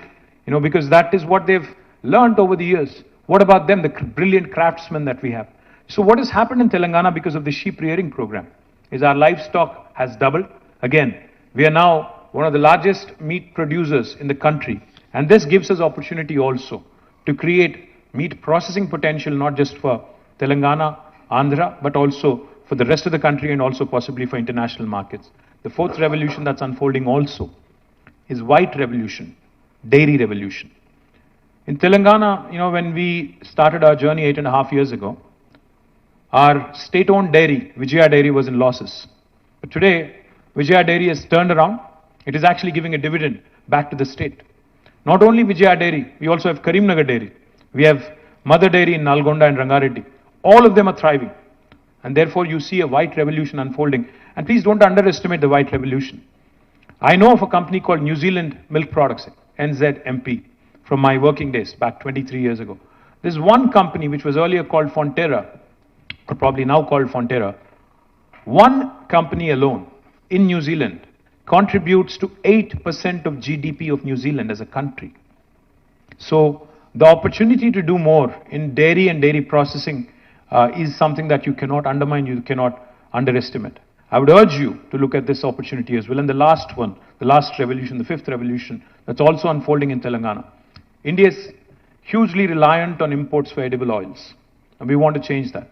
because that is what they've learned over the years. What about them, the brilliant craftsmen that we have? So what has happened in Telangana because of the sheep rearing program is our livestock has doubled. Again, we are now one of the largest meat producers in the country, and this gives us opportunity also to create meat processing potential, not just for Telangana, Andhra, but also for the rest of the country and also possibly for international markets. The fourth revolution that's unfolding also is white revolution, dairy revolution. In Telangana, when we started our journey 8.5 years ago, our state-owned dairy, Vijaya Dairy, was in losses. But today, Vijaya Dairy has turned around. It is actually giving a dividend back to the state. Not only Vijaya Dairy, we also have Karimnagar Dairy. We have Mother Dairy in Nalgonda and Rangareddy. All of them are thriving. And therefore, you see a white revolution unfolding. And please don't underestimate the white revolution. I know of a company called New Zealand Milk Products, NZMP, from my working days back 23 years ago. There's one company which was earlier called Fonterra, or probably now called Fonterra. One company alone in New Zealand contributes to 8% of GDP of New Zealand as a country. So the opportunity to do more in dairy and dairy processing is something that you cannot undermine, you cannot underestimate. I would urge you to look at this opportunity as well. And the last one, the last revolution, the fifth revolution, that's also unfolding in Telangana. India is hugely reliant on imports for edible oils, and we want to change that.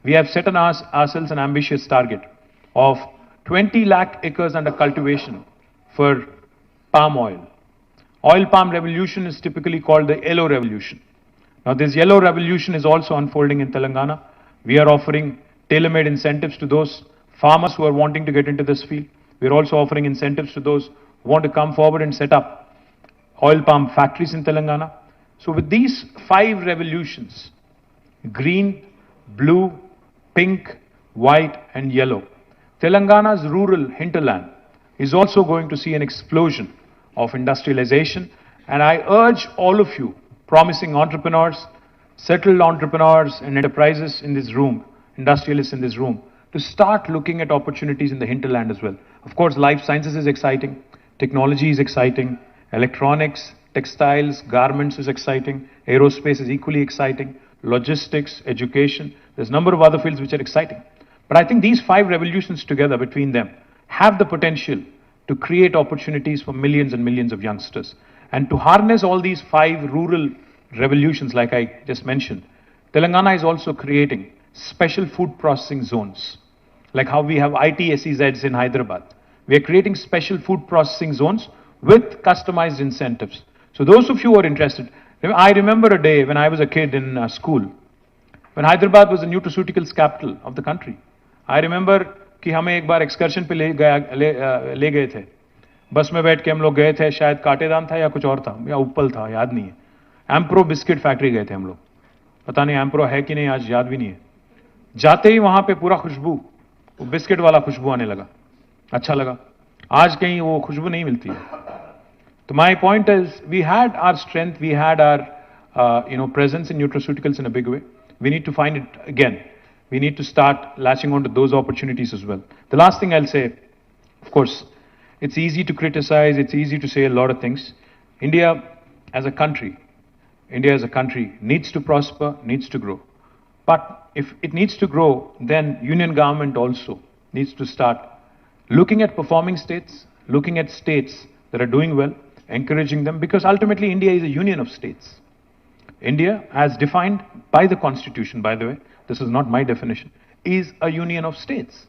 We have set on ourselves an ambitious target of 20 lakh acres under cultivation for palm oil. Oil palm revolution is typically called the yellow revolution. Now this yellow revolution is also unfolding in Telangana. We are offering tailor-made incentives to those farmers who are wanting to get into this field. We are also offering incentives to those who want to come forward and set up oil palm factories in Telangana. So with these 5 revolutions, green, blue, pink, white and yellow, Telangana's rural hinterland is also going to see an explosion of industrialization. And I urge all of you, promising entrepreneurs, settled entrepreneurs and enterprises in this room, industrialists in this room, to start looking at opportunities in the hinterland as well. Of course, life sciences is exciting, technology is exciting, electronics, textiles, garments is exciting, aerospace is equally exciting, logistics, education, there's a number of other fields which are exciting. But I think these 5 revolutions together between them have the potential to create opportunities for millions and millions of youngsters. And to harness all these 5 rural revolutions like I just mentioned, Telangana is also creating special food processing zones, like how we have ITSEZs in Hyderabad. We are creating special food processing zones with customized incentives. So those of you who are interested, I remember a day when I was a kid in school, when Hyderabad was the nutraceuticals capital of the country. I remember कि हमें एक बार excursion पे ले गए थे, बस में बैठ के हम लोग गए थे, शायद काटेदान था या कुछ और था या उप्पल था, याद नहीं है। एम्प्रो बिस्किट फैक्ट्री गए थे हम लोग, पता नहीं एम्प्रो है कि नहीं, आज याद भी नहीं है। जाते ही वहां पे पूरा खुशबू, वो बिस्किट वाला खुशबू आने लगा, अच्छा लगा। आज कहीं वो खुशबू नहीं मिलती है। तो my point is, we had our strength, we had our presence in nutraceuticals in a big way. We need to find it again. We need to start latching on to those opportunities as well. The last thing I'll say, of course, it's easy to criticize, it's easy to say a lot of things. India as a country needs to prosper, needs to grow. But if it needs to grow, then union government also needs to start looking at performing states, looking at states that are doing well, encouraging them, because ultimately India is a union of states. India, as defined by the Constitution, by the way, this is not my definition, is a union of states.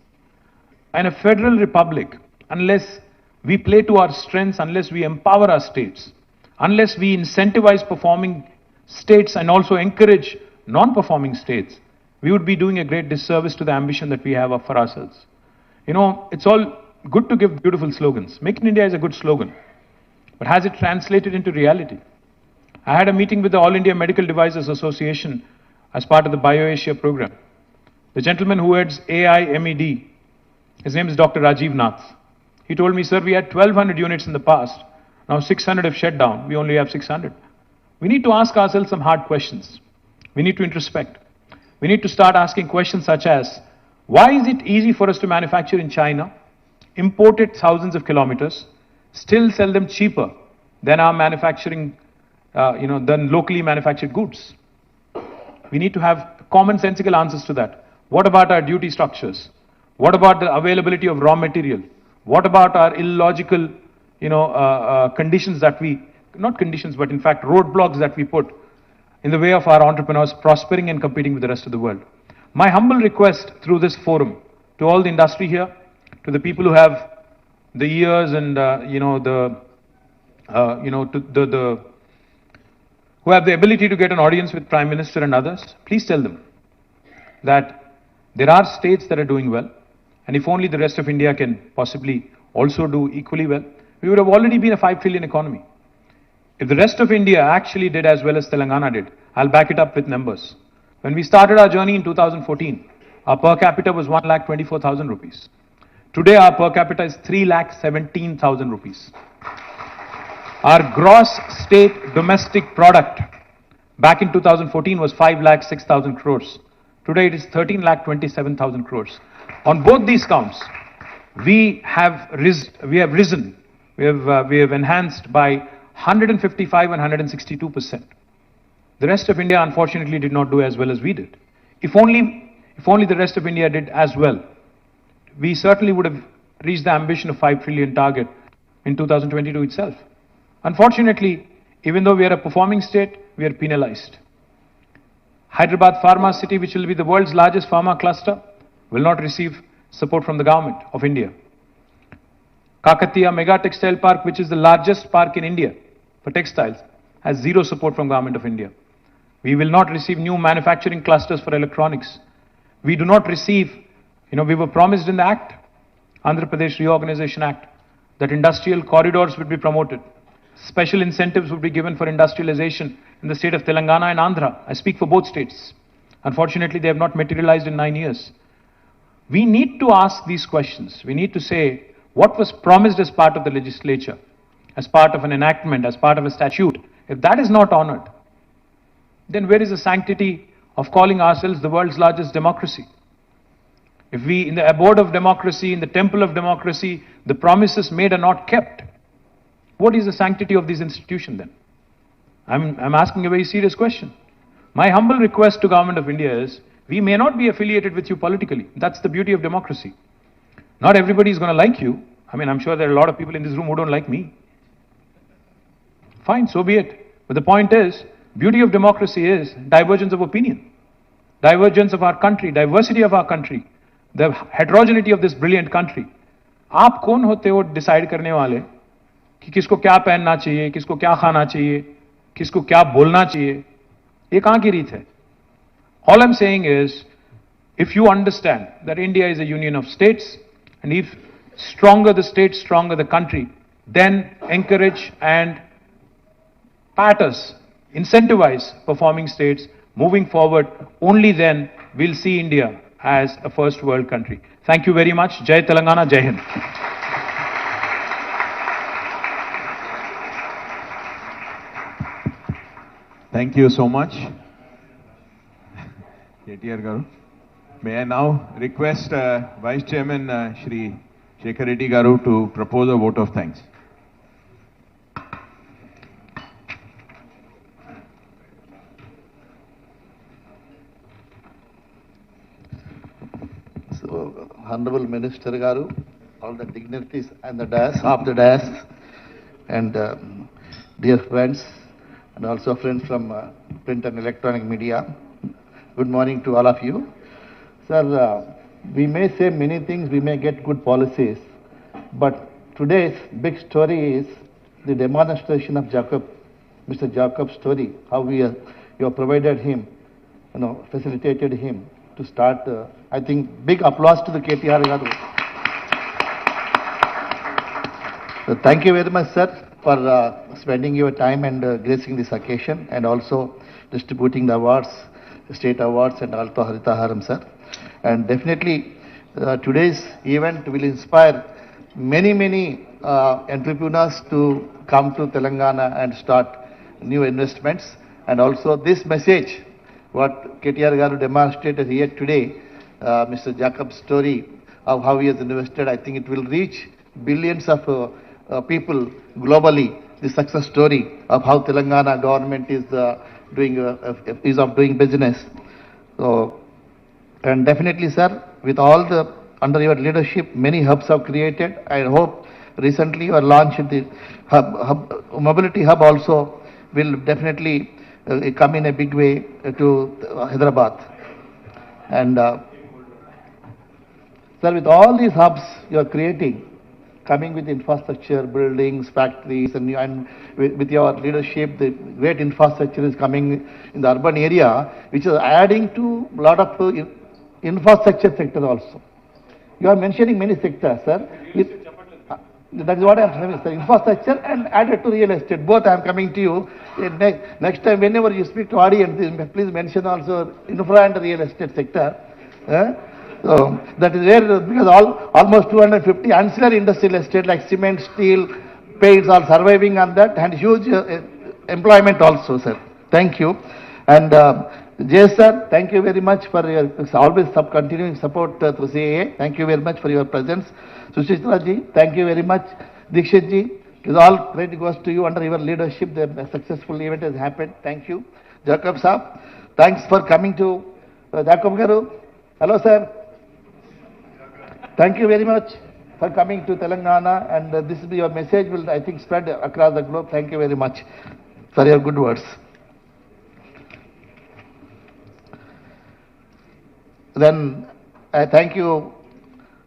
And a federal republic, unless we play to our strengths, unless we empower our states, unless we incentivize performing states and also encourage non-performing states, we would be doing a great disservice to the ambition that we have for ourselves. You know, it's all good to give beautiful slogans. Make in India is a good slogan, but has it translated into reality? I had a meeting with the All India Medical Devices Association as part of the BioAsia program. The gentleman who heads AIMED, his name is Dr. Rajiv Nath. He told me, sir, we had 1,200 units in the past. Now 600 have shut down. We only have 600. We need to ask ourselves some hard questions. We need to introspect. We need to start asking questions such as, why is it easy for us to manufacture in China, import it thousands of kilometers, still sell them cheaper than our manufacturing, than locally manufactured goods? We need to have commonsensical answers to that. What about our duty structures? What about the availability of raw material? What about our illogical, conditions that not conditions, but in fact roadblocks that we put in the way of our entrepreneurs prospering and competing with the rest of the world? My humble request through this forum to all the industry here, to the people who have the ears and, who have the ability to get an audience with Prime Minister and others, please tell them that there are states that are doing well, and if only the rest of India can possibly also do equally well, we would have already been a 5 trillion economy. If the rest of India actually did as well as Telangana did, I'll back it up with numbers. When we started our journey in 2014, our per capita was 1,24,000 rupees. Today our per capita is 3,17,000 rupees. Our gross state domestic product back in 2014 was 5,06,000 crores. Today it is 13,27,000 crores. On both these counts, we have risen. We have enhanced by 155 and 162%. The rest of India unfortunately did not do as well as we did. If only the rest of India did as well, we certainly would have reached the ambition of 5 trillion target in 2022 itself. Unfortunately, even though we are a performing state, we are penalized. Hyderabad Pharma City, which will be the world's largest pharma cluster, will not receive support from the government of India. Kakatiya Mega Textile Park, which is the largest park in India for textiles, has zero support from government of India. We will not receive new manufacturing clusters for electronics. We do not receive, we were promised in the Act, Andhra Pradesh Reorganization Act, that industrial corridors would be promoted. Special incentives would be given for industrialization in the state of Telangana and Andhra. I speak for both states. Unfortunately, they have not materialized in 9 years. We need to ask these questions. We need to say, what was promised as part of the legislature, as part of an enactment, as part of a statute? If that is not honored, then where is the sanctity of calling ourselves the world's largest democracy? If we, in the abode of democracy, in the temple of democracy, the promises made are not kept, what is the sanctity of this institution then? I'm asking a very serious question. My humble request to Government of India is, we may not be affiliated with you politically. That's the beauty of democracy. Not everybody is going to like you. I'm sure there are a lot of people in this room who don't like me. Fine, so be it. But the point is, beauty of democracy is divergence of opinion, divergence of our country, diversity of our country, the heterogeneity of this brilliant country. आप कौन होते हो decide करने वाले कि किसको क्या पहनना चाहिए, किसको क्या खाना चाहिए, किसको क्या बोलना चाहिए? ये कहां की रीत है? All I'm saying is, if you understand that India is a union of states, and if stronger the state, stronger the country, then encourage and pat us, incentivize performing states moving forward. Only then we'll see India as a first world country. Thank you very much. Jai Telangana, Jai Hind. Thank you so much, KTR Garu. May I now request Vice Chairman Shri Shekhar Reddy Garu to propose a vote of thanks. So, Honorable Minister Garu, all the dignitaries and the dais, half the dais, and dear friends, and also friends from print and electronic media. Good morning to all of you. Sir, we may say many things, we may get good policies, but today's big story is the demonstration of Mr. Jacob's story, how you have provided him, facilitated him to start. I think big applause to the KTR Garu. So thank you very much, sir, for spending your time and gracing this occasion, and also distributing the awards, state awards, and also Harita Haram, sir. And definitely today's event will inspire many entrepreneurs to come to Telangana and start new investments. And also this message, what KTR Garu demonstrated here today, Mr. Jacob's story of how he has invested, I think it will reach billions of people globally. The success story of how Telangana government is doing business. So, and definitely, sir, with all under your leadership, many hubs have created. I hope recently you launched the mobility hub also will definitely come in a big way to Hyderabad. And sir, with all these hubs you are creating, coming with infrastructure, buildings, factories, and with your leadership, the great infrastructure is coming in the urban area, which is adding to a lot of infrastructure sector also. You are mentioning many sectors, sir. That is what I am saying, sir. Infrastructure and added to real estate. Both I am coming to you. Next time, whenever you speak to audience, please mention also infra and real estate sector. So that is where, because almost 250 ancillary industrial estate like cement, steel, paints are surviving on that, and huge employment also, sir. Thank you. And Jay sir, thank you very much for your always continuing support through CAA. Thank you very much for your presence. Sushitra ji, thank you very much. Dikshit ji, it all credit goes to you. Under your leadership, the successful event has happened. Thank you. Jacob Saab, thanks for coming to Jacob Garu. Hello, sir. Thank you very much for coming to Telangana, and this will be your message will, I think, spread across the globe. Thank you very much for your good words. Then I thank you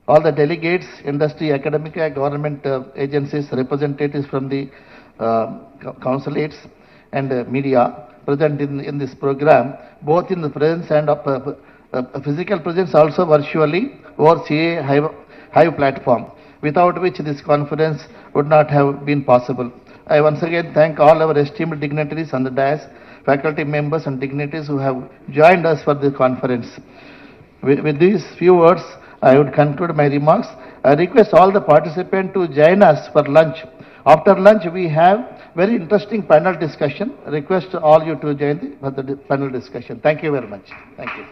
all the delegates, industry, academic, government agencies, representatives from the consulates and media present in this program, both in the presence and physical presence, also virtually over CA Hive platform, without which this conference would not have been possible. I once again thank all our esteemed dignitaries on the dais, faculty members and dignitaries who have joined us for this conference. With these few words, I would conclude my remarks. I request all the participants to join us for lunch. After lunch, we have very interesting panel discussion. I request all you to join for the panel discussion. Thank you very much. Thank you.